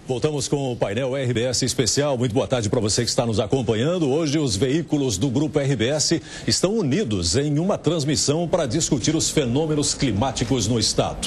Voltamos com o painel RBS especial. Muito boa tarde para você que está nos acompanhando. Hoje os veículos do Grupo RBS estão unidos em uma transmissão para discutir os fenômenos climáticos no estado.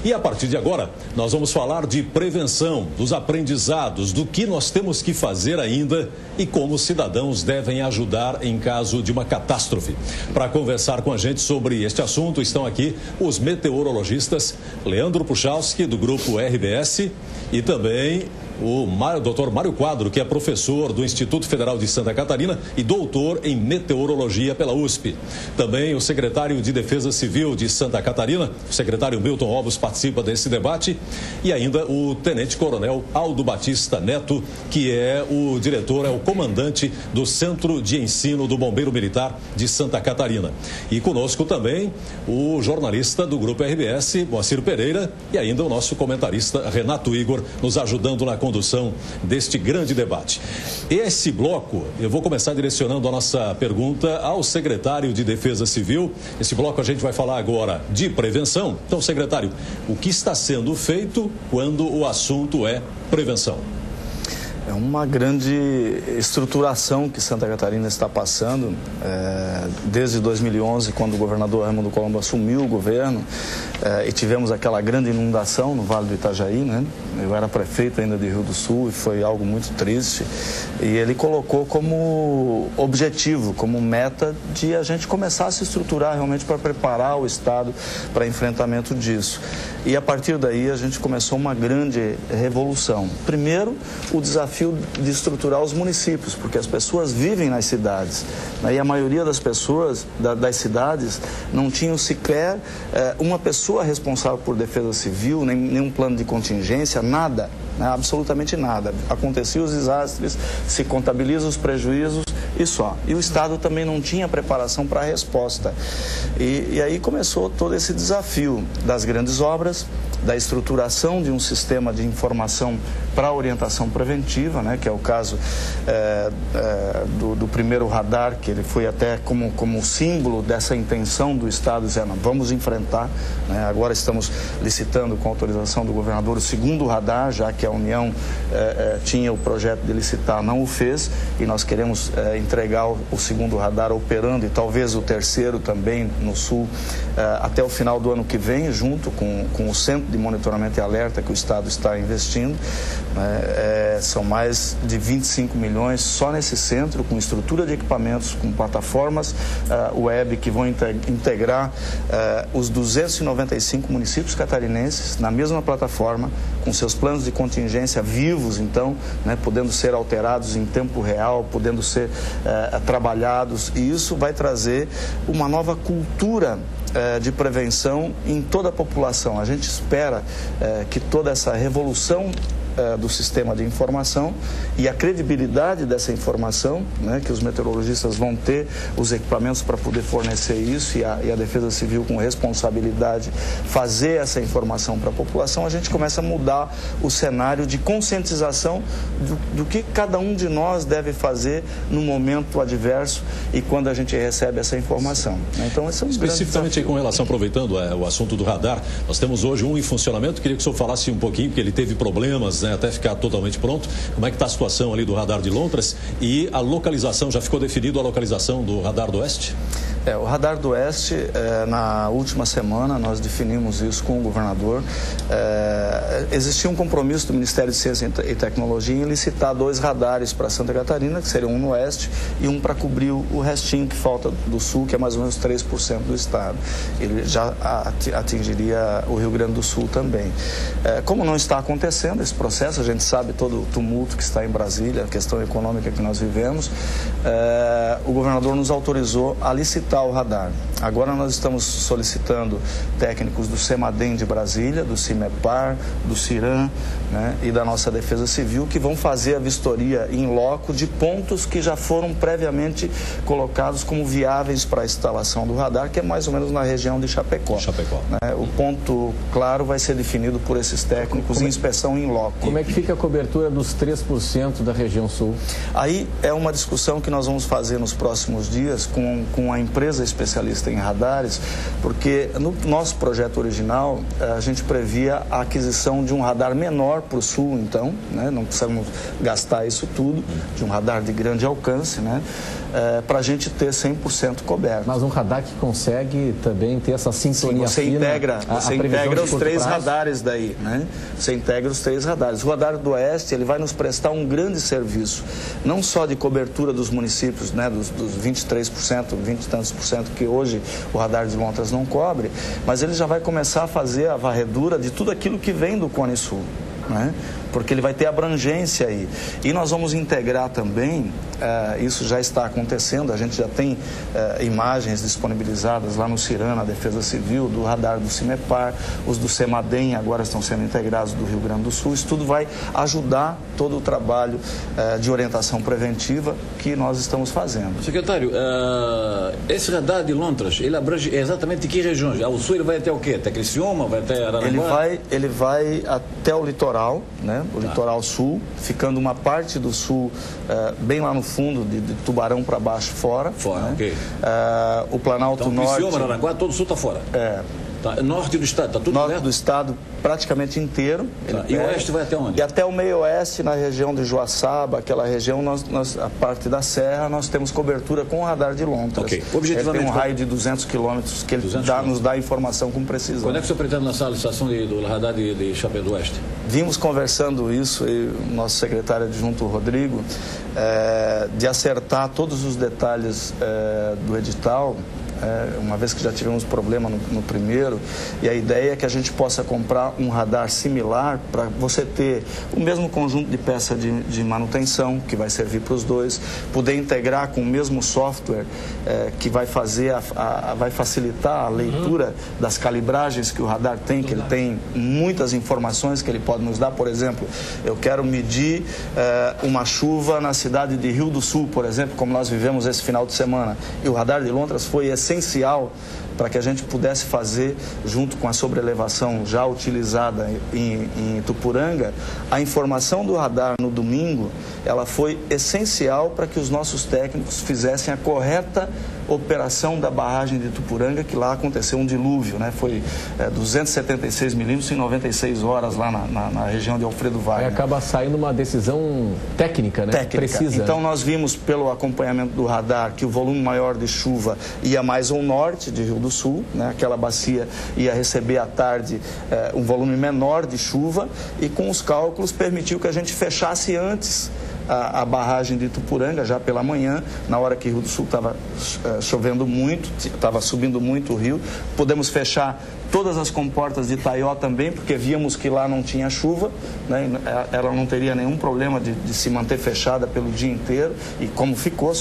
E a partir de agora, nós vamos falar de prevenção, dos aprendizados, do que nós temos que fazer ainda e como os cidadãos devem ajudar em caso de uma catástrofe. Para conversar com a gente sobre este assunto, estão aqui os meteorologistas Leandro Puchalski, do Grupo RBS, e também o Dr. Mário Quadro, que é professor do Instituto Federal de Santa Catarina e doutor em meteorologia pela USP. Também o secretário de Defesa Civil de Santa Catarina, o secretário Milton Ovos, participa desse debate. E ainda o tenente-coronel Aldo Batista Neto, que é o diretor, é o comandante do Centro de Ensino do Bombeiro Militar de Santa Catarina. E conosco também o jornalista do Grupo RBS, Moacir Pereira, e ainda o nosso comentarista Renato Igor, nos ajudando na condução deste grande debate. Esse bloco, eu vou começar direcionando a nossa pergunta ao secretário de Defesa Civil. Esse bloco a gente vai falar agora de prevenção. Então, secretário, o que está sendo feito quando o assunto é prevenção? É uma grande estruturação que Santa Catarina está passando desde 2011, quando o governador Raimundo Colombo assumiu o governo e tivemos aquela grande inundação no Vale do Itajaí, né? Eu era prefeito ainda de Rio do Sul e foi algo muito triste. E ele colocou como objetivo, como meta, de a gente começar a se estruturar realmente para preparar o Estado para enfrentamento disso. E a partir daí a gente começou uma grande revolução. Primeiro, o desafio de estruturar os municípios, porque as pessoas vivem nas cidades, né? E a maioria das pessoas das cidades não tinham sequer uma pessoa responsável por defesa civil, nenhum plano de contingência, nada, né? Absolutamente nada. Aconteciam os desastres, se contabilizam os prejuízos e só. E o Estado também não tinha preparação para a resposta. E aí começou todo esse desafio das grandes obras, da estruturação de um sistema de informação para orientação preventiva, né, que é o caso do primeiro radar, que ele foi até como símbolo dessa intenção do Estado, dizendo, vamos enfrentar, né? Agora estamos licitando com autorização do governador o segundo radar, já que a União tinha o projeto de licitar, não o fez, e nós queremos entregar o segundo radar operando e talvez o terceiro também no Sul até o final do ano que vem, junto com o Centro de Monitoramento e Alerta que o Estado está investindo. São mais de 25 milhões só nesse centro, com estrutura de equipamentos, com plataformas web que vão integrar os 295 municípios catarinenses na mesma plataforma, com seus planos de contingência vivos, então, né, podendo ser alterados em tempo real, podendo ser trabalhados, e isso vai trazer uma nova cultura de prevenção em toda a população. A gente espera que toda essa revolução do sistema de informação e a credibilidade dessa informação, né, que os meteorologistas vão ter os equipamentos para poder fornecer isso e a Defesa Civil com responsabilidade fazer essa informação para a população, a gente começa a mudar o cenário de conscientização do que cada um de nós deve fazer no momento adverso e quando a gente recebe essa informação. Então, esse é um especificamente com relação, aproveitando o assunto do radar, nós temos hoje um em funcionamento, queria que o senhor falasse um pouquinho, porque ele teve problemas, né, até ficar totalmente pronto. Como é que está a situação ali do radar de Lontras e a localização, já ficou definido a localização do radar do Oeste? O radar do Oeste, na última semana, nós definimos isso com o governador. Existia um compromisso do Ministério de Ciência e Tecnologia em licitar 2 radares para Santa Catarina, que seriam um no Oeste e um para cobrir o restinho que falta do Sul, que é mais ou menos 3% do estado. Ele já atingiria o Rio Grande do Sul também. Como não está acontecendo esse processo, a gente sabe todo o tumulto que está em Brasília, a questão econômica que nós vivemos, o governador nos autorizou a licitar o radar. Agora nós estamos solicitando técnicos do CEMADEM de Brasília, do CIMEPAR, do CIRAM, né, e da nossa Defesa Civil, que vão fazer a vistoria em loco de pontos que já foram previamente colocados como viáveis para a instalação do radar, que é mais ou menos na região de Chapecó. Chapecó. O ponto claro vai ser definido por esses técnicos em inspeção em loco. Como é que fica a cobertura dos 3% da região sul? Aí é uma discussão que nós vamos fazer nos próximos dias com a empresa especialista em radares, porque no nosso projeto original a gente previa a aquisição de um radar menor para o sul, então, né, não precisamos gastar isso tudo, de um radar de grande alcance, né, para a gente ter 100% coberto. Mas um radar que consegue também ter essa sintonia fina. Você integra os 3 radares daí, né? Você integra os 3 radares. O radar do Oeste, ele vai nos prestar um grande serviço, não só de cobertura dos municípios, né, dos 23%, 20 e tantos por cento que hoje o radar de Lontras não cobre, mas ele já vai começar a fazer a varredura de tudo aquilo que vem do Cone Sul, né? Porque ele vai ter abrangência aí. E nós vamos integrar também, isso já está acontecendo, a gente já tem imagens disponibilizadas lá no CIRAM, na Defesa Civil, do radar do CIMEPAR, os do CEMADEM agora estão sendo integrados do Rio Grande do Sul. Isso tudo vai ajudar todo o trabalho de orientação preventiva que nós estamos fazendo. Secretário, esse radar de Lontras, ele abrange exatamente que regiões? Ao sul ele vai até o quê? Até Criciúma, vai até Araranguá? Ele vai até o litoral, né? O litoral sul, ficando uma parte do sul bem lá no fundo, de Tubarão para baixo, fora. Né? Ok. O Planalto então, Norte... Criciúma, Araranguá, todo o sul está fora. Tá. Norte do estado, está tudo norte aberto? Do estado praticamente inteiro. Tá. E o oeste vai até onde? E até o meio oeste, na região de Joaçaba, aquela região, a parte da serra, nós temos cobertura com o radar de Lontras. Okay. Objetivamente, tem um raio de 200 quilômetros que ele nos dá informação com precisão. Quando é que o senhor pretende lançar a licitação do radar de Chapéu do Oeste? Vimos conversando isso, e o nosso secretário adjunto, Rodrigo, de acertar todos os detalhes do edital, uma vez que já tivemos problema no primeiro, e a ideia é que a gente possa comprar um radar similar para você ter o mesmo conjunto de peça de manutenção, que vai servir para os dois, poder integrar com o mesmo software que vai fazer, vai facilitar a leitura das calibragens que o radar tem, que ele tem muitas informações que ele pode nos dar. Por exemplo, eu quero medir uma chuva na cidade de Rio do Sul, por exemplo, como nós vivemos esse final de semana, e o radar de Lontras foi essencial para que a gente pudesse fazer, junto com a sobrelevação já utilizada em Itupuranga, a informação do radar no domingo, ela foi essencial para que os nossos técnicos fizessem a correta operação da barragem de Itupuranga, que lá aconteceu um dilúvio, né? Foi 276 milímetros em 96 horas lá na região de Alfredo Wagner. Aí acaba saindo uma decisão técnica, né? Precisa. Então nós vimos pelo acompanhamento do radar que o volume maior de chuva ia mais ao norte de Rio do Sul, né? Aquela bacia ia receber à tarde um volume menor de chuva, e com os cálculos permitiu que a gente fechasse antes a barragem de Itupuranga, já pela manhã, na hora que Rio do Sul estava chovendo muito, estava subindo muito o rio. Podemos fechar todas as comportas de Itaió também, porque víamos que lá não tinha chuva, né? Ela não teria nenhum problema de se manter fechada pelo dia inteiro, e como ficou,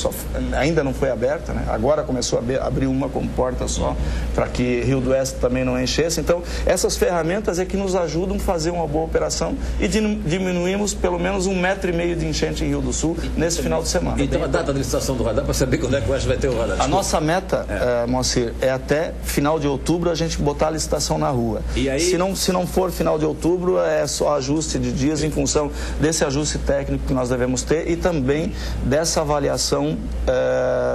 ainda não foi aberta, né? Agora começou a abrir uma comporta só, para que Rio do Oeste também não enchesse. Então, essas ferramentas é que nos ajudam a fazer uma boa operação, e diminuímos pelo menos 1,5 metro de enchente em Rio do Sul nesse final de semana. Então, a data da licitação do radar, para saber quando é que o Oeste vai ter o radar? A nossa meta, Moacir, é até final de outubro a gente botar a licitação na rua. E aí... se não for final de outubro, é só ajuste de dias em função desse ajuste técnico que nós devemos ter, e também dessa avaliação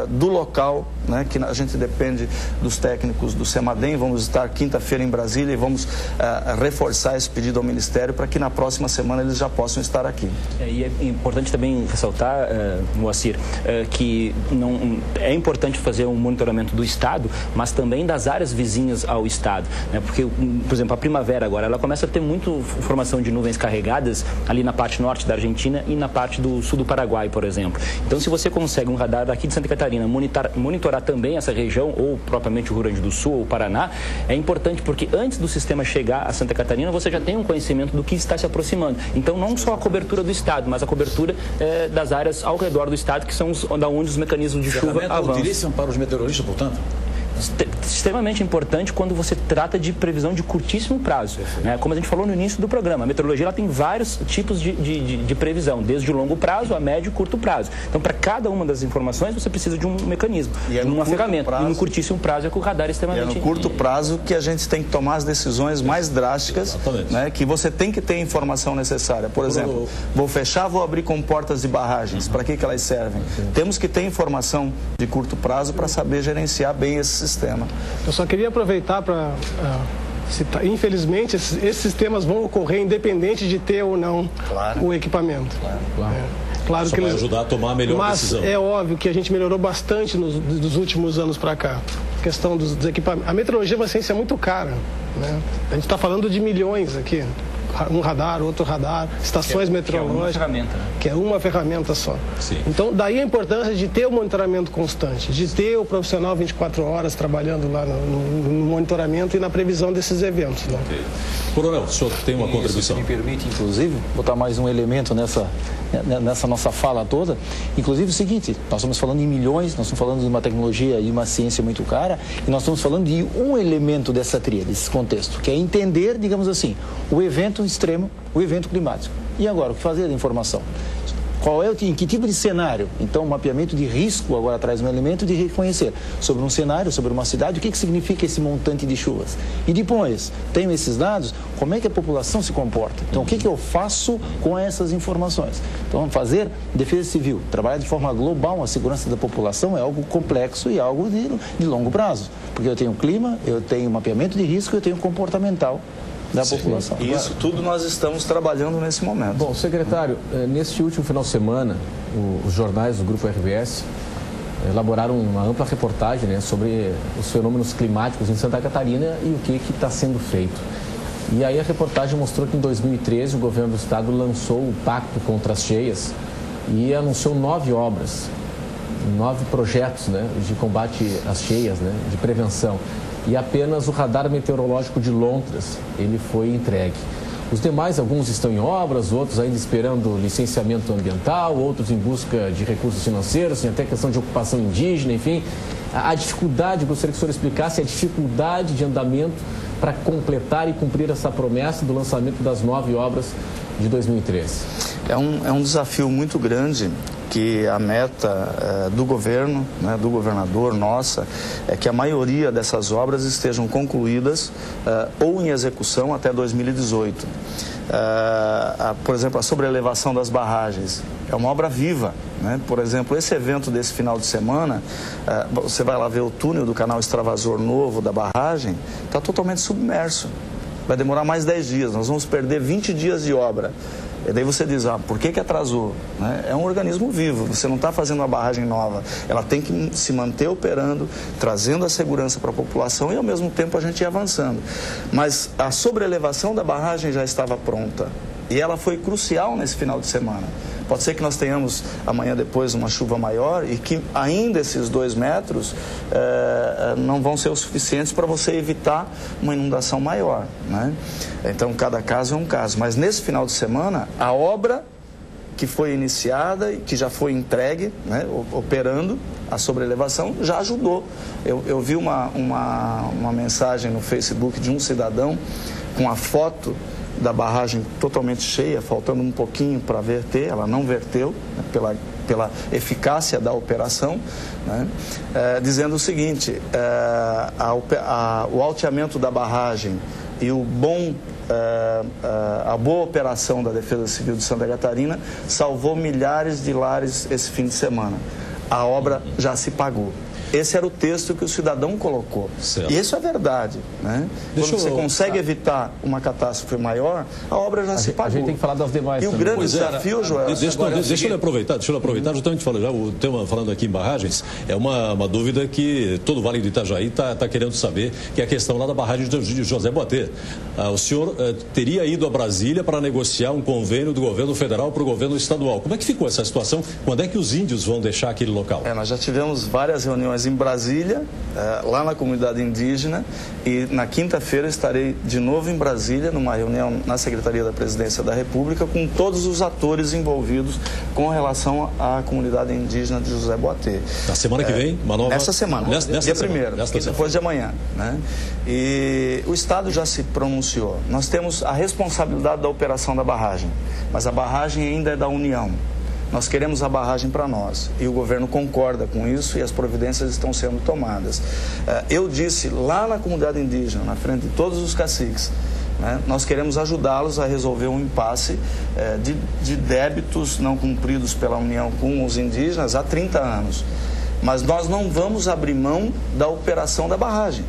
do local, né, que a gente depende dos técnicos do CEMADEM. Vamos estar quinta-feira em Brasília e vamos reforçar esse pedido ao Ministério para que na próxima semana eles já possam estar aqui. E é importante também ressaltar, Moacir, que é importante fazer um monitoramento do Estado, mas também das áreas vizinhas ao Estado, né? Porque, por exemplo, a primavera agora, ela começa a ter muita formação de nuvens carregadas ali na parte norte da Argentina e na parte do sul do Paraguai, por exemplo. Então, se você consegue um radar daqui de Santa Catarina monitorar também essa região, ou propriamente o Rio Grande do Sul ou o Paraná, é importante, porque antes do sistema chegar a Santa Catarina, você já tem um conhecimento do que está se aproximando. Então, não só a cobertura do Estado, mas a cobertura das áreas ao redor do Estado, que são da onde os mecanismos de chuva avançam. Utilizam para os meteorologistas, portanto? extremamente importante quando você trata de previsão de curtíssimo prazo. Né? Como a gente falou no início do programa, a meteorologia ela tem vários tipos de previsão, desde o longo prazo a médio e curto prazo. Então, para cada uma das informações, você precisa de um mecanismo, de uma ferramenta. E no curtíssimo prazo é que o radar é extremamente... E é no curto prazo que a gente tem que tomar as decisões mais drásticas, né, que você tem que ter a informação necessária. Por exemplo, vou fechar, vou abrir comportas de barragens. Para que elas servem? Temos que ter informação de curto prazo para saber gerenciar bem esse sistema. Eu só queria aproveitar para... Infelizmente, esses sistemas vão ocorrer independente de ter ou não o equipamento. Claro que vai ajudar a tomar a melhor decisão. Mas é óbvio que a gente melhorou bastante nos últimos anos para cá. A questão dos equipamentos. A meteorologia é uma ciência muito cara, né? A gente está falando de milhões aqui. Um radar, outro radar, estações meteorológicas. Que é uma ferramenta só. Sim. Então, daí a importância de ter o monitoramento constante, de ter o profissional 24 horas trabalhando lá no monitoramento e na previsão desses eventos. Né? Okay. Coronel, o senhor tem uma contribuição? Se me permite, inclusive, botar mais um elemento nessa nossa fala toda. Inclusive o seguinte, nós estamos falando em milhões, nós estamos falando de uma tecnologia e uma ciência muito cara, e nós estamos falando de um elemento dessa tríade, desse contexto, que é entender, digamos assim, o evento extremo, o evento climático. E agora, o que fazer da informação? Em que tipo de cenário? Então, o mapeamento de risco agora traz um elemento de reconhecer sobre um cenário, sobre uma cidade, o que significa esse montante de chuvas. E depois, tenho esses dados, como é que a população se comporta? Então, o que eu faço com essas informações? Então, fazer defesa civil, trabalhar de forma global a segurança da população é algo complexo e algo de longo prazo. Porque eu tenho clima, eu tenho mapeamento de risco, eu tenho comportamental da população. E isso tudo nós estamos trabalhando nesse momento. Bom, secretário, neste último final de semana, os jornais do Grupo RBS elaboraram uma ampla reportagem, né, sobre os fenômenos climáticos em Santa Catarina e o que está sendo feito. E aí a reportagem mostrou que em 2013 o governo do estado lançou o Pacto contra as Cheias e anunciou 9 obras, 9 projetos, né, de combate às cheias, né, de prevenção. E apenas o radar meteorológico de Lontras, ele foi entregue. Os demais, alguns estão em obras, outros ainda esperando licenciamento ambiental, outros em busca de recursos financeiros, tem até questão de ocupação indígena, enfim. A dificuldade, gostaria que o senhor explicasse a dificuldade de andamento para completar e cumprir essa promessa do lançamento das 9 obras de 2013. É um desafio muito grande, que a meta do governo, né, do governador, nossa, é que a maioria dessas obras estejam concluídas ou em execução até 2018. Por exemplo, a sobrelevação das barragens é uma obra viva, né? Por exemplo, esse evento desse final de semana, você vai lá ver o túnel do canal extravasor novo da barragem, está totalmente submerso. Vai demorar mais 10 dias, nós vamos perder 20 dias de obra. E daí você diz, por que atrasou? Né? É um organismo vivo, você não está fazendo uma barragem nova. Ela tem que se manter operando, trazendo a segurança para a população e ao mesmo tempo a gente ir avançando. Mas a sobrelevação da barragem já estava pronta e ela foi crucial nesse final de semana. Pode ser que nós tenhamos amanhã depois uma chuva maior e que ainda esses 2 metros não vão ser o suficientes para você evitar uma inundação maior, né? Então, cada caso é um caso. Mas nesse final de semana, a obra que foi iniciada e que já foi entregue, né, operando a sobrelevação, já ajudou. Eu vi uma mensagem no Facebook de um cidadão com a foto da barragem totalmente cheia, faltando um pouquinho para verter, ela não verteu, né, pela eficácia da operação, né, dizendo o seguinte, o alteamento da barragem e a boa operação da Defesa Civil de Santa Catarina salvou milhares de lares esse fim de semana. A obra já se pagou. Esse era o texto que o cidadão colocou. Certo. E isso é verdade, né? Quando você consegue evitar uma catástrofe maior, a obra já se pagou. A gente tem que falar das demais. E o grande desafio, Joel... Deixa eu aproveitar, justamente falando, já o tema falando aqui em barragens, é uma dúvida que todo o Vale do Itajaí está querendo saber, que é a questão lá da barragem de José Boatê. O senhor teria ido a Brasília para negociar um convênio do governo federal para o governo estadual. Como é que ficou essa situação? Quando é que os índios vão deixar aquele local? Nós já tivemos várias reuniões mas em Brasília, lá na comunidade indígena, e na quinta-feira estarei de novo em Brasília, numa reunião na Secretaria da Presidência da República, com todos os atores envolvidos com relação à comunidade indígena de José Boatê. Na semana que vem, uma nova... Essa semana, dia 1º, depois de amanhã, né? E o Estado já se pronunciou. Nós temos a responsabilidade da operação da barragem, mas a barragem ainda é da União. Nós queremos a barragem para nós e o governo concorda com isso e as providências estão sendo tomadas. Eu disse lá na comunidade indígena, na frente de todos os caciques, né, nós queremos ajudá-los a resolver um impasse de débitos não cumpridos pela União com os indígenas há 30 anos. Mas nós não vamos abrir mão da operação da barragem.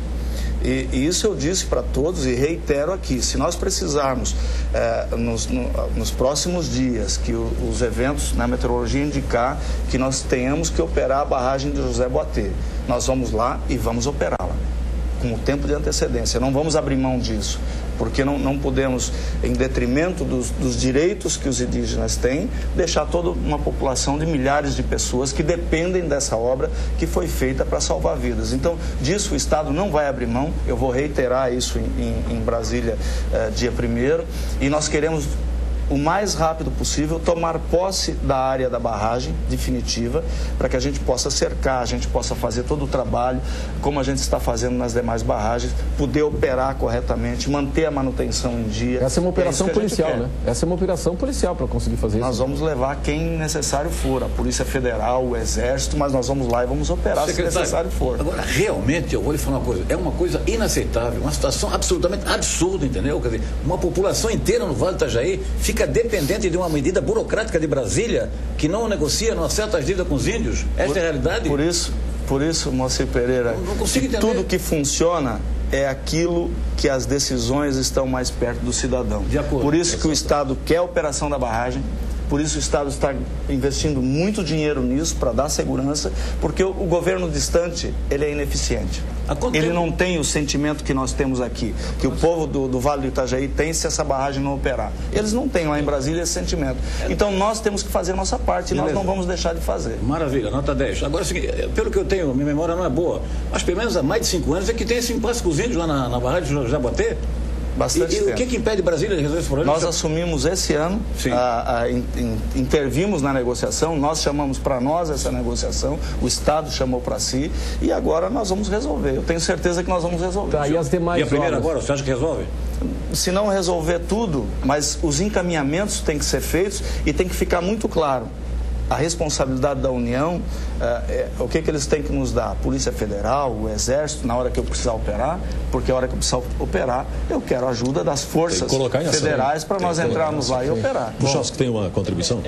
E isso eu disse para todos e reitero aqui, se nós precisarmos nos próximos dias que os eventos na meteorologia indicar que nós tenhamos que operar a barragem de José Boatê, nós vamos lá e vamos operá-la com o tempo de antecedência, não vamos abrir mão disso, porque não podemos, em detrimento dos direitos que os indígenas têm, deixar toda uma população de milhares de pessoas que dependem dessa obra que foi feita para salvar vidas. Então, disso o Estado não vai abrir mão, eu vou reiterar isso em Brasília dia 1º, e nós queremos o mais rápido possível tomar posse da área da barragem definitiva para que a gente possa cercar, a gente possa fazer todo o trabalho como a gente está fazendo nas demais barragens, poder operar corretamente, manter a manutenção em dia. Essa é uma operação policial, né? Essa é uma operação policial para conseguir fazer isso. Nós vamos levar quem necessário for, a Polícia Federal, o Exército, mas nós vamos lá e vamos operar se necessário for. Agora, realmente, eu vou lhe falar uma coisa, é uma coisa inaceitável, uma situação absolutamente absurda, entendeu? Quer dizer, uma população inteira no Vale do Itajaí fica dependente de uma medida burocrática de Brasília que não negocia, não acerta as dívidas com os índios. Esta é a realidade. Por isso, Moacir Pereira, tudo que funciona é aquilo que as decisões estão mais perto do cidadão. De acordo. Por isso que o Estado quer a operação da barragem, por isso o Estado está investindo muito dinheiro nisso para dar segurança, porque o governo distante, ele é ineficiente. Ele não tem o sentimento que nós temos aqui, que o povo do Vale do Itajaí tem se essa barragem não operar. Eles não têm lá em Brasília esse sentimento. Então nós temos que fazer a nossa parte e nós não vamos deixar de fazer. Maravilha, nota 10. Agora, pelo que eu tenho, minha memória não é boa, mas pelo menos há mais de 5 anos é que tem esse impasse com os índios lá na barragem de José Boatê. Bastante tempo. O que impede Brasília de resolver esse problema? Nós assumimos esse ano, intervimos na negociação, nós chamamos para nós essa negociação, o Estado chamou para si e agora nós vamos resolver. Eu tenho certeza que nós vamos resolver. Tá, e as demais a primeira agora, você acha que resolve? Se não resolver tudo, mas os encaminhamentos têm que ser feitos e tem que ficar muito claro. A responsabilidade da União, o que eles têm que nos dar? A Polícia Federal, o Exército, na hora que eu precisar operar, porque a hora que eu precisar operar, eu quero a ajuda das forças federais para nós entrarmos lá e operar. Puchalski tem uma contribuição?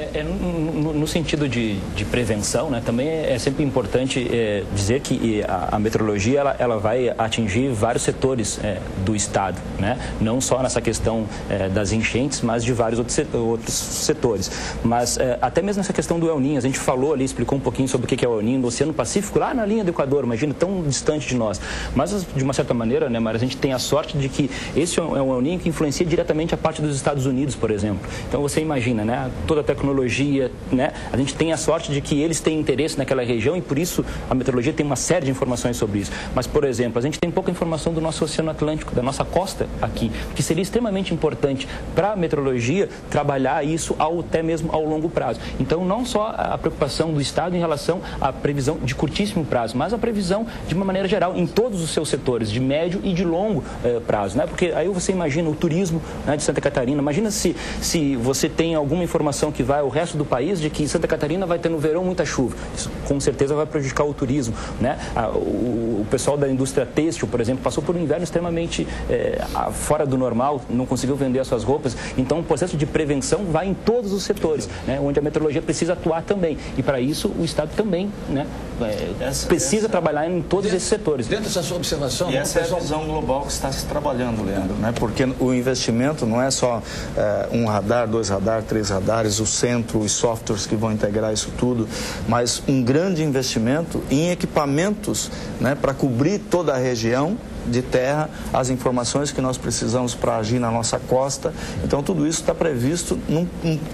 No sentido de prevenção, né, também é sempre importante dizer que a meteorologia ela vai atingir vários setores do Estado, né? Não só nessa questão das enchentes, mas de vários outros setores. Mas até mesmo nessa questão do El Niño, a gente falou ali, explicou um pouquinho sobre o que é o El Niño no Oceano Pacífico, lá na linha do Equador, imagina, tão distante de nós. Mas, de uma certa maneira, né, Mara, a gente tem a sorte de que esse é um El Niño que influencia diretamente a parte dos Estados Unidos, por exemplo. Então, você imagina, né, toda a tecnologia, né, a gente tem a sorte de que eles têm interesse naquela região e, por isso, a meteorologia tem uma série de informações sobre isso. Mas, por exemplo, a gente tem pouca informação do nosso Oceano Atlântico, da nossa costa aqui, que seria extremamente importante para a meteorologia trabalhar isso até mesmo ao longo prazo. Então, não só a preocupação do Estado em relação à previsão de curtíssimo prazo, mas a previsão de uma maneira geral em todos os seus setores, de médio e de longo prazo, né? Porque aí você imagina o turismo, né, de Santa Catarina, imagina se você tem alguma informação que vai ao resto do país de que Santa Catarina vai ter no verão muita chuva, isso com certeza vai prejudicar o turismo, né? O pessoal da indústria têxtil, por exemplo, passou por um inverno extremamente fora do normal, não conseguiu vender as suas roupas, então o processo de prevenção vai em todos os setores, né, onde a meteorologia precisa atuar também. E para isso o Estado também, né, precisa trabalhar em todos esses setores. Dentro dessa sua observação... E essa é a visão global que está se trabalhando, Leandro, né? Porque o investimento não é só um radar, 2 radar, 3 radares, o centro, os softwares que vão integrar isso tudo, mas um grande investimento em equipamentos, né, para cobrir toda a região de terra, as informações que nós precisamos para agir na nossa costa. Então, tudo isso está previsto num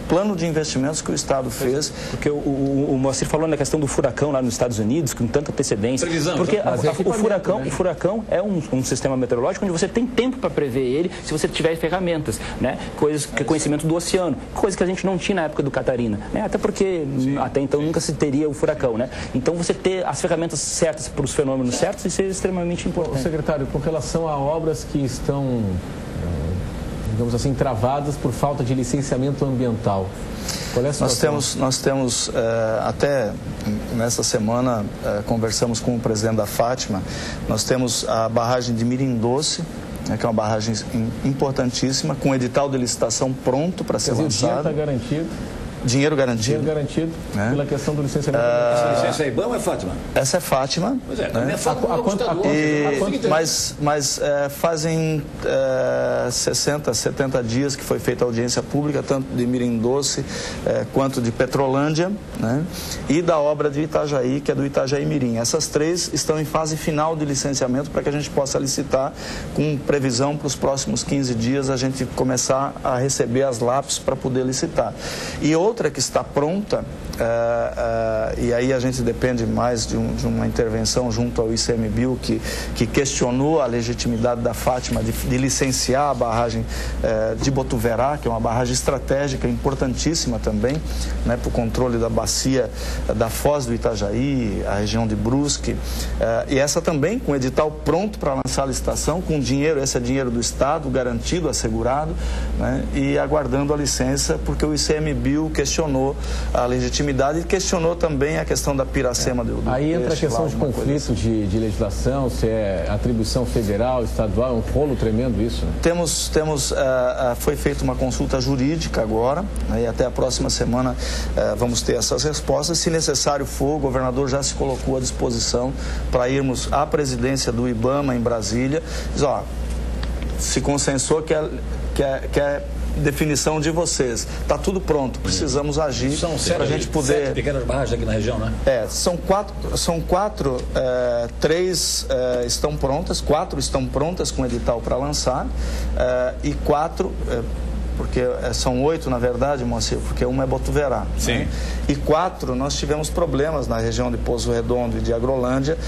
plano de investimentos que o Estado fez. Porque o Moacir falou na questão do furacão lá nos Estados Unidos, com tanta antecedência. Previsão, porque o furacão é um sistema meteorológico onde você tem tempo para prever ele se você tiver ferramentas, né? Coisas que é conhecimento do oceano, coisa que a gente não tinha na época do Catarina, né? Até porque até então nunca se teria o furacão, né? Então você ter as ferramentas certas para os fenômenos certos, isso é extremamente importante. Secretário, com relação a obras que estão, digamos assim, travadas por falta de licenciamento ambiental, qual é a situação? Nós temos até nessa semana, conversamos com o presidente da Fátima, nós temos a barragem de Mirim Doce, que é uma barragem importantíssima, com edital de licitação pronto para ser lançado. O dinheiro está garantido? Dinheiro garantido. Dinheiro garantido pela questão do licenciamento. Essa licença é IBAMA ou é Fátima? Essa é Fátima. Pois é, também é Fátima. Mas fazem 60, 70 dias que foi feita a audiência pública, tanto de Mirim Doce quanto de Petrolândia, né? E da obra de Itajaí, que é do Itajaí Mirim. Essas três estão em fase final de licenciamento para que a gente possa licitar, com previsão para os próximos 15 dias a gente começar a receber as lápis para poder licitar. E outra que está pronta, e aí a gente depende mais de uma intervenção junto ao ICMBio, que questionou a legitimidade da Fátima de licenciar a barragem de Botuverá, que é uma barragem estratégica importantíssima também, né, para o controle da bacia da Foz do Itajaí, a região de Brusque, e essa também com edital pronto para lançar a licitação, com dinheiro, esse é dinheiro do Estado, garantido, assegurado, né, e aguardando a licença, porque o ICMBio questionou a legitimidade e questionou também a questão da piracema do Aí entra a questão de conflito de legislação, se é atribuição federal, estadual, é um rolo tremendo isso, né? Foi feita uma consulta jurídica agora, né, e até a próxima semana vamos ter essas respostas. Se necessário for, o governador já se colocou à disposição para irmos à presidência do IBAMA em Brasília. Diz, se consensou que é definição de vocês. Está tudo pronto, precisamos agir para a gente poder... 7 pequenas barragens aqui na região, né? São quatro, 3 estão prontas, 4 estão prontas com edital para lançar, e 4... porque são 8 na verdade, Moacir, porque uma é Botuverá. Sim. Né? E 4, nós tivemos problemas na região de Poço Redondo e de Agrolândia,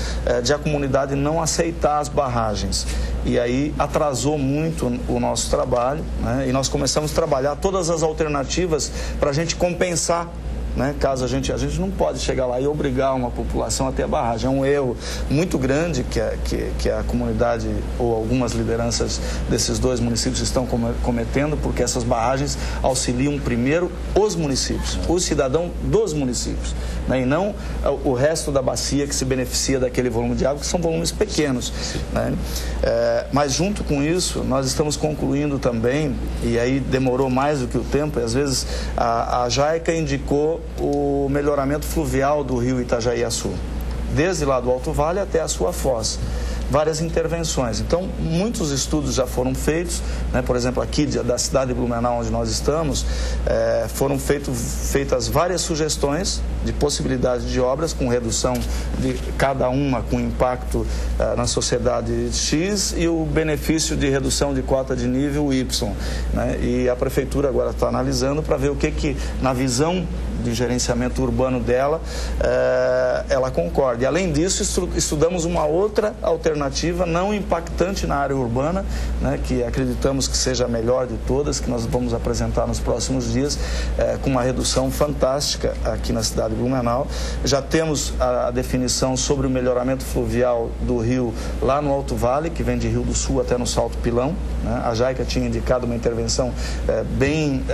de a comunidade não aceitar as barragens. E aí atrasou muito o nosso trabalho, né? E nós começamos a trabalhar todas as alternativas para a gente compensar, né? Caso a gente não pode chegar lá e obrigar uma população a ter a barragem. É um erro muito grande que a comunidade ou algumas lideranças desses 2 municípios estão cometendo, porque essas barragens auxiliam primeiro os municípios, o cidadão dos municípios, né? E não o resto da bacia que se beneficia daquele volume de água, que são volumes pequenos, né? Mas junto com isso, nós estamos concluindo também, e aí demorou mais do que o tempo, e às vezes a JAICA indicou o melhoramento fluvial do rio Itajaí-Açu, desde lá do Alto Vale até a sua foz. Várias intervenções. Então, muitos estudos já foram feitos, né? Por exemplo, aqui da cidade de Blumenau, onde nós estamos, foram feitas várias sugestões de possibilidade de obras com redução de cada uma com impacto na sociedade X e o benefício de redução de cota de nível Y, né? E a prefeitura agora está analisando para ver o que na visão de gerenciamento urbano dela, ela concorda. E, além disso, estudamos uma outra alternativa não impactante na área urbana, né, que acreditamos que seja a melhor de todas, que nós vamos apresentar nos próximos dias, com uma redução fantástica aqui na cidade de Blumenau. Já temos a definição sobre o melhoramento fluvial do rio lá no Alto Vale, que vem de Rio do Sul até no Salto Pilão, né? A JAICA tinha indicado uma intervenção bem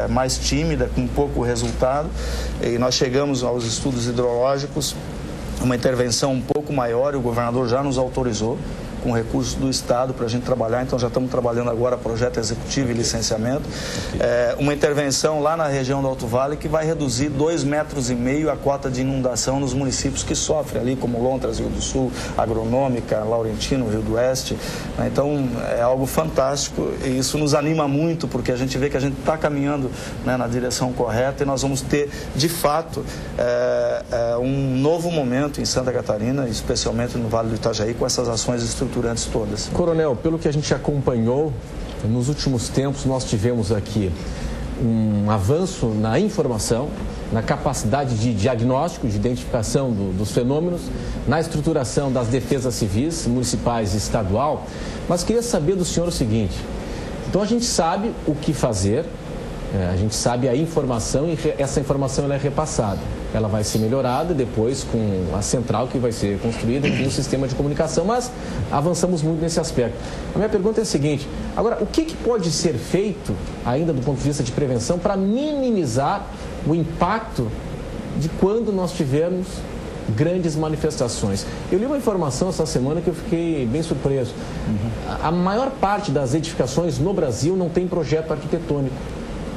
mais tímida, com pouco resultado, e nós chegamos aos estudos hidrológicos, uma intervenção um pouco maior, e o governador já nos autorizou com recursos do Estado para a gente trabalhar. Então já estamos trabalhando agora projeto executivo e licenciamento. Uma intervenção lá na região do Alto Vale que vai reduzir 2,5 metros a cota de inundação nos municípios que sofrem ali, como Lontras, Rio do Sul, Agronômica, Laurentino, Rio do Oeste. Então é algo fantástico e isso nos anima muito, porque a gente vê que a gente está caminhando, né, na direção correta, e nós vamos ter de fato um novo momento em Santa Catarina, especialmente no Vale do Itajaí, com essas ações estruturais estruturantes todas. Coronel, pelo que a gente acompanhou, nos últimos tempos nós tivemos aqui um avanço na informação, na capacidade de diagnóstico, de identificação dos fenômenos, na estruturação das defesas civis, municipais e estadual, mas queria saber do senhor o seguinte: então a gente sabe o que fazer, a gente sabe a informação e essa informação ela é repassada. Ela vai ser melhorada depois com a central que vai ser construída e o sistema de comunicação, mas avançamos muito nesse aspecto. A minha pergunta é a seguinte: agora, o que pode ser feito ainda do ponto de vista de prevenção para minimizar o impacto de quando nós tivermos grandes manifestações? Eu li uma informação essa semana que eu fiquei bem surpreso. A maior parte das edificações no Brasil não tem projeto arquitetônico.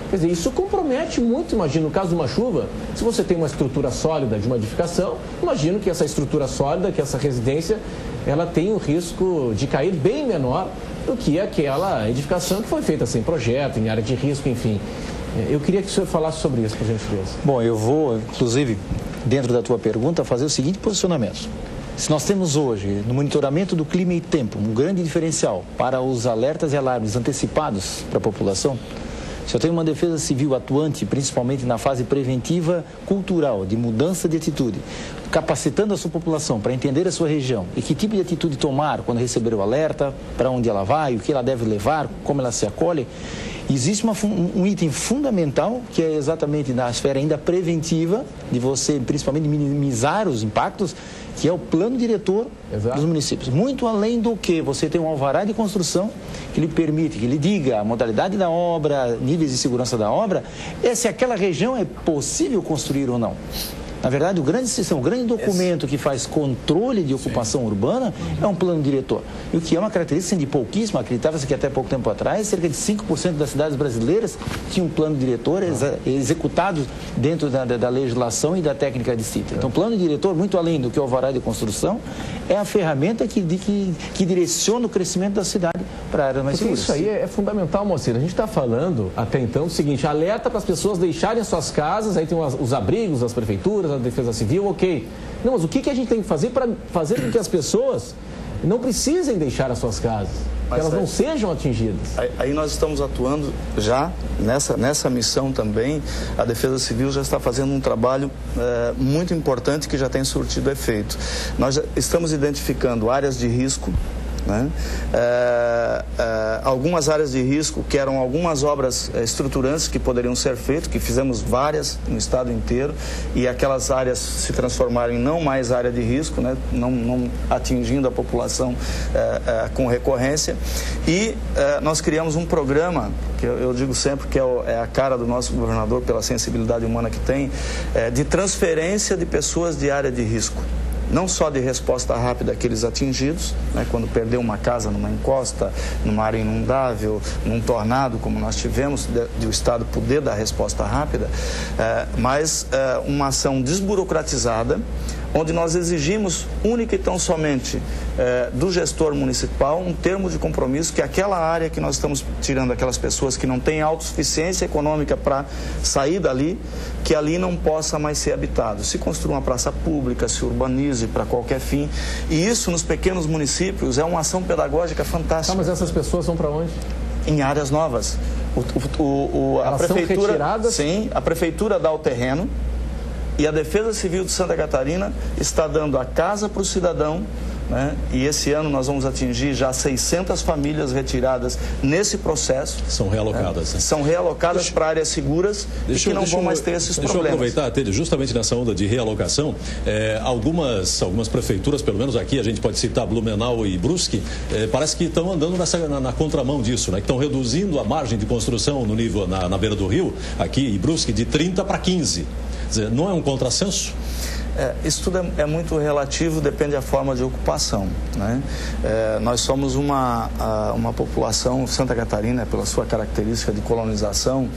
Quer dizer, isso compromete muito, imagino, no caso de uma chuva, se você tem uma estrutura sólida de uma edificação, imagino que essa estrutura sólida, que essa residência, ela tem um risco de cair bem menor do que aquela edificação que foi feita sem projeto, em área de risco, enfim. Eu queria que o senhor falasse sobre isso, por gentileza. Bom, eu vou, inclusive, dentro da tua pergunta, fazer o seguinte posicionamento. Se nós temos hoje, no monitoramento do clima e tempo, um grande diferencial para os alertas e alarmes antecipados para a população, se eu tenho uma defesa civil atuante, principalmente na fase preventiva cultural, de mudança de atitude, capacitando a sua população para entender a sua região e que tipo de atitude tomar quando receber o alerta, para onde ela vai, o que ela deve levar, como ela se acolhe, existe um item fundamental que é exatamente na esfera ainda preventiva, de você principalmente minimizar os impactos, que é o plano diretor dos municípios. Muito além do que você tem um alvará de construção que lhe permite, que lhe diga a modalidade da obra, níveis de segurança da obra, se aquela região é possível construir ou não. Na verdade, o grande documento que faz controle de ocupação urbana é um plano diretor. E o que é uma característica de pouquíssima, acreditava-se que até pouco tempo atrás, cerca de 5% das cidades brasileiras tinham um plano diretor executado dentro da legislação e da técnica de sítio. Então, o plano diretor, muito além do que o alvará de construção, é a ferramenta que direciona o crescimento da cidade para áreas mais seguras. Isso aí é fundamental, Moacir. A gente está falando até então o seguinte: alerta para as pessoas deixarem as suas casas, aí tem os abrigos das prefeituras, a defesa civil, ok. Não, mas o que a gente tem que fazer para fazer com que as pessoas não precisem deixar as suas casas, que elas não sejam atingidas? Aí nós estamos atuando já nessa missão também. A Defesa Civil já está fazendo um trabalho muito importante que já tem surtido efeito. Nós já estamos identificando áreas de risco, né? Algumas áreas de risco que eram algumas obras estruturantes que poderiam ser feitas, que fizemos várias no estado inteiro, e aquelas áreas se transformaram em não mais área de risco, né? Não atingindo a população com recorrência. E nós criamos um programa que eu digo sempre que é a cara do nosso governador, pela sensibilidade humana que tem, de transferência de pessoas de área de risco. Não só de resposta rápida àqueles atingidos, né, quando perdeu uma casa numa encosta, numa área inundável, num tornado, como nós tivemos, de o Estado poder dar resposta rápida, mas uma ação desburocratizada, onde nós exigimos única e tão somente do gestor municipal um termo de compromisso que aquela área que nós estamos tirando aquelas pessoas que não têm autossuficiência econômica para sair dali, que ali não possa mais ser habitado. Se construa uma praça pública, se urbanize para qualquer fim. E isso nos pequenos municípios é uma ação pedagógica fantástica. Mas essas pessoas vão para onde? Em áreas novas. A prefeitura, são retiradas? Sim, a prefeitura dá o terreno. E a Defesa Civil de Santa Catarina está dando a casa para o cidadão, né? E esse ano nós vamos atingir já 600 famílias retiradas nesse processo. São realocadas. Né? São realocadas para áreas seguras e que não vão mais ter esses problemas. Deixa eu aproveitar, Tede, justamente nessa onda de realocação, algumas prefeituras, pelo menos aqui a gente pode citar Blumenau e Brusque, parece que estão andando na contramão disso, né? Que estão reduzindo a margem de construção no nível, na beira do rio, aqui em Brusque, de 30 para 15. Não é um contrassenso? Isso tudo é muito relativo, depende da forma de ocupação, né? Nós somos uma população, Santa Catarina, pela sua característica de colonização,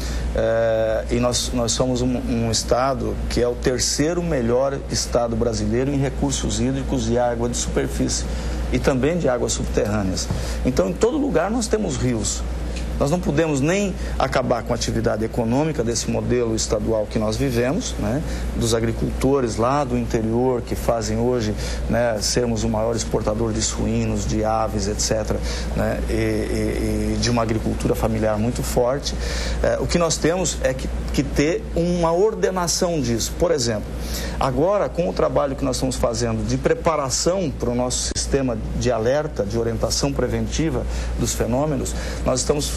e nós somos um estado que é o terceiro melhor estado brasileiro em recursos hídricos e água de superfície e também de águas subterrâneas. Então, em todo lugar nós temos rios. Nós não podemos nem acabar com a atividade econômica desse modelo estadual que nós vivemos, né, dos agricultores lá do interior que fazem hoje, né, sermos o maior exportador de suínos, de aves, etc., né, e de uma agricultura familiar muito forte. O que nós temos é que ter uma ordenação disso. Por exemplo, agora, com o trabalho que nós estamos fazendo de preparação para o nosso sistema de alerta, de orientação preventiva dos fenômenos, nós estamos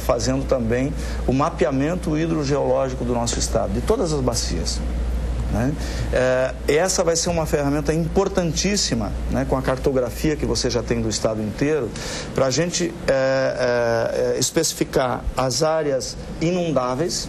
fazendo também o mapeamento hidrogeológico do nosso estado, de todas as bacias. Né? Essa vai ser uma ferramenta importantíssima, né, com a cartografia que você já tem do estado inteiro, para a gente especificar as áreas inundáveis,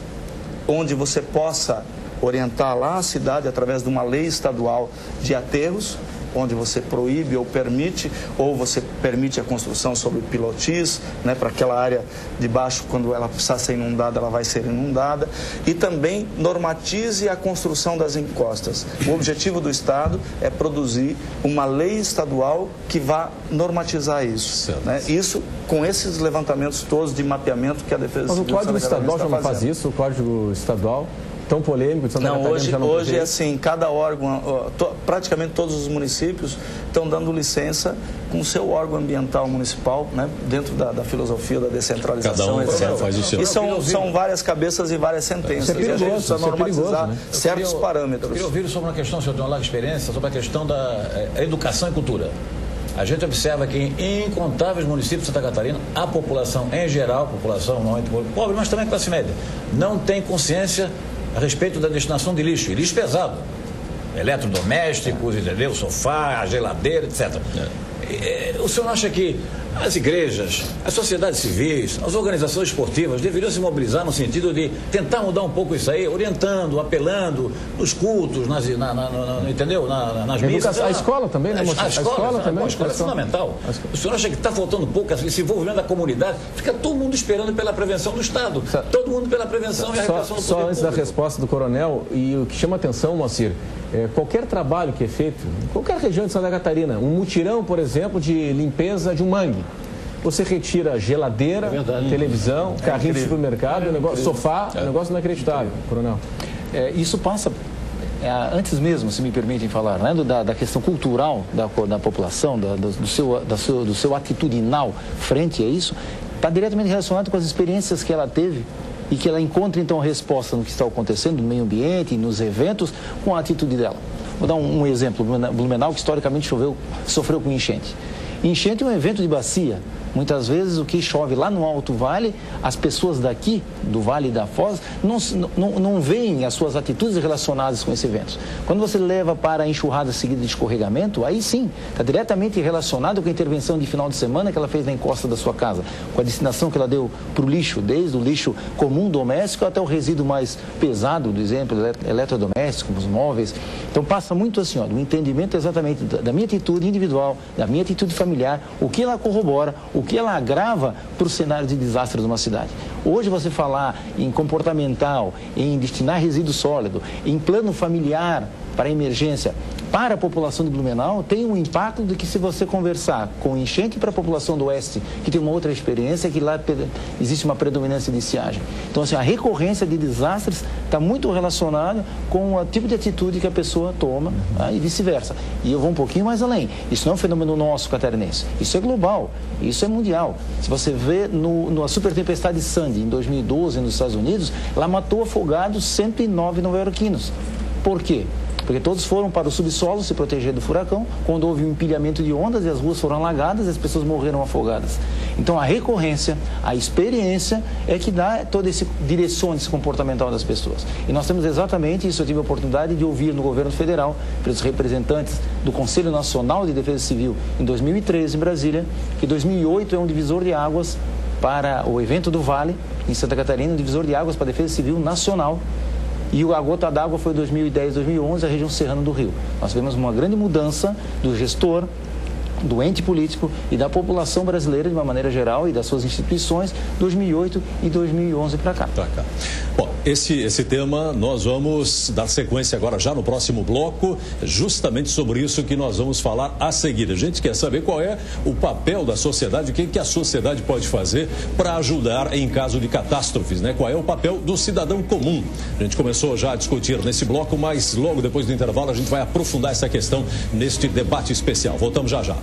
onde você possa orientar lá a cidade através de uma lei estadual de aterros, onde você proíbe ou você permite a construção sobre pilotis, né, para aquela área de baixo, quando ela precisar ser inundada, ela vai ser inundada, e também normatize a construção das encostas. O objetivo do Estado é produzir uma lei estadual que vá normatizar isso. Né? Isso com esses levantamentos todos de mapeamento que a Defesa Civil. Mas o Código Estadual já não faz isso, o Código Estadual? Tão polêmico de Santa Catarina já não hoje é assim, cada órgão, praticamente todos os municípios estão dando licença com o seu órgão ambiental municipal, né, dentro da filosofia da descentralização, etc. Faz isso. E são várias cabeças e várias sentenças. É perigoso, e a gente precisa normatizar, né, certos parâmetros. Eu queria ouvir sobre uma questão, senhor tem uma larga experiência, sobre a questão da educação e cultura. A gente observa que em incontáveis municípios de Santa Catarina, a população em geral, população não pobre, mas também classe média, não tem consciência a respeito da destinação de lixo, e lixo pesado, eletrodomésticos, entendeu? Sofá, geladeira, etc. O senhor acha que as igrejas, as sociedades civis, as organizações esportivas deveriam se mobilizar no sentido de tentar mudar um pouco isso aí, orientando, apelando nos cultos, entendeu? Nas missas. A escola também, né? A escola também. A escola é fundamental. O senhor acha que está faltando um pouco esse envolvimento da comunidade? Fica todo mundo esperando pela prevenção do Estado. Todo mundo pela prevenção e a repressão do poder Só antes da resposta do coronel, e o que chama atenção, Moacir, qualquer trabalho que é feito, em qualquer região de Santa Catarina, um mutirão, por exemplo, de limpeza de um mangue. Você retira geladeira, televisão, carrinho de supermercado, sofá, um negócio inacreditável, coronel. Isso passa, antes mesmo, se me permitem falar, né, da questão cultural da população, do seu atitudinal frente a isso, está diretamente relacionado com as experiências que ela teve e que ela encontra, então, a resposta no que está acontecendo no meio ambiente, nos eventos, com a atitude dela. Vou dar um exemplo, Blumenau, que historicamente sofreu com enchente. Enchente é um evento de bacia. Muitas vezes o que chove lá no Alto Vale, as pessoas daqui, do Vale da Foz, não veem as suas atitudes relacionadas com esse evento. Quando você leva para a enxurrada seguida de escorregamento, aí sim, está diretamente relacionado com a intervenção de final de semana que ela fez na encosta da sua casa, com a destinação que ela deu para o lixo, desde o lixo comum doméstico até o resíduo mais pesado, por exemplo, eletrodoméstico, os móveis. Então passa muito assim, do entendimento exatamente da minha atitude individual, da minha atitude familiar, o que ela corrobora, o que ela agrava para o cenário de desastre de uma cidade. Hoje você falar em comportamental, em destinar resíduo sólido, em plano familiar para emergência, para a população de Blumenau, tem um impacto de que se você conversar com enchente para a população do Oeste, que tem uma outra experiência, que lá existe uma predominância de estiagem. Então, assim, a recorrência de desastres está muito relacionada com o tipo de atitude que a pessoa toma, e vice-versa. E eu vou um pouquinho mais além. Isso não é um fenômeno nosso catarinense. Isso é global. Isso é mundial. Se você vê na super tempestade Sandy, em 2012, nos Estados Unidos, ela matou afogados 109 nova-iorquinos. Por quê? Porque todos foram para o subsolo se proteger do furacão, quando houve um empilhamento de ondas e as ruas foram alagadas e as pessoas morreram afogadas. Então a recorrência, a experiência é que direciona esse comportamental das pessoas. E nós temos exatamente isso. Eu tive a oportunidade de ouvir no governo federal, pelos representantes do Conselho Nacional de Defesa Civil, em 2013, em Brasília, que 2008 é um divisor de águas para o evento do Vale, em Santa Catarina, um divisor de águas para a Defesa Civil nacional. E a gota d'água foi 2010, 2011, a região serrana do Rio. Nós tivemos uma grande mudança do gestor, do ente político e da população brasileira de uma maneira geral e das suas instituições 2008 e 2011 para cá. Bom, esse tema nós vamos dar sequência agora já no próximo bloco, justamente sobre isso que nós vamos falar a seguir. A gente quer saber qual é o papel da sociedade, o que a sociedade pode fazer para ajudar em caso de catástrofes, né? Qual é o papel do cidadão comum? A gente começou já a discutir nesse bloco, mas logo depois do intervalo a gente vai aprofundar essa questão neste debate especial. Voltamos já já.